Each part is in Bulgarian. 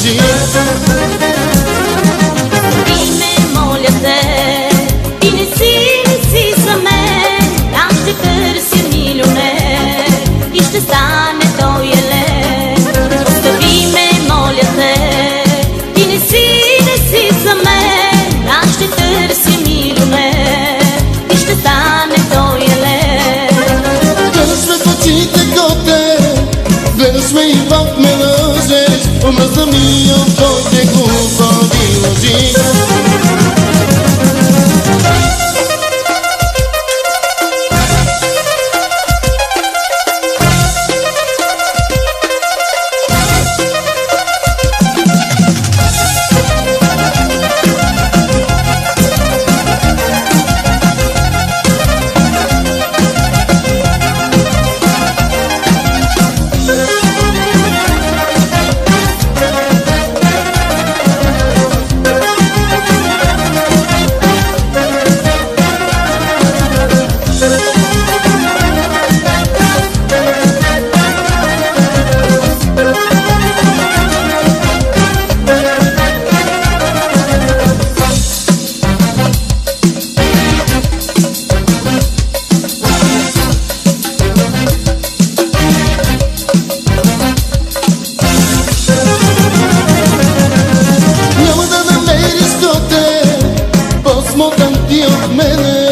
лъжи. Остави ме, моля те, ти не си за мен. Аз ще търся милионер и ще стане той елен. Остави ме, моля те, ти не си за мен. Аз ще търся милионер и ще стане той елен. Гледаш ме в очите, коте, гледаш ме и пак ме лъжеш. Омръзна ми от твоите глупави лъжи. Смотан ти от мене,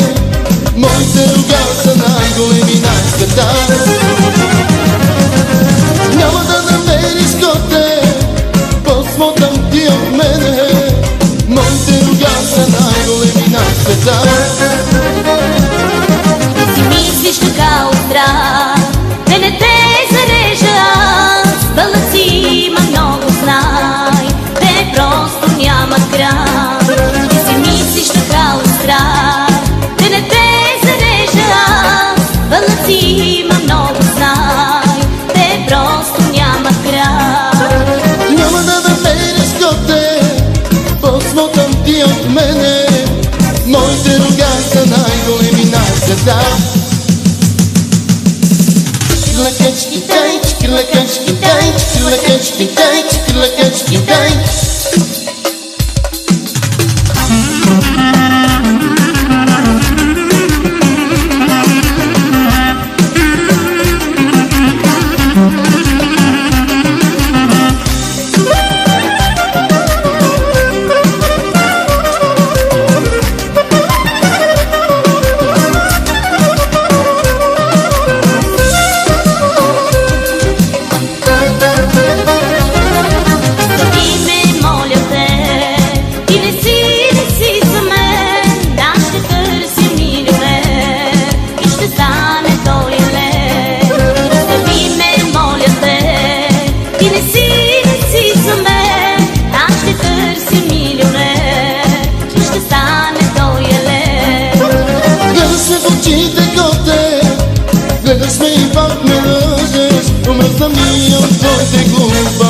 моите рога са най-големи на света. Няма да намериш коте, посмотан ти от мене, моите рога са най-големи на света. Ти си мислиш така остра, да не те зарежа аз. Бълът си има много знай, те просто нямат край. Да не те зарежа аз, бълът си има много знай, те просто нямат край. Няма да намериш коте, посмотан ти от мене, моите рога са най-големи на света. Чикилакечки тай, чикилакечки тай, чикилакечки тай, чикилакечки тай. Гледаш ме и пак ме лъжеш, омръзна ми от твоите глупа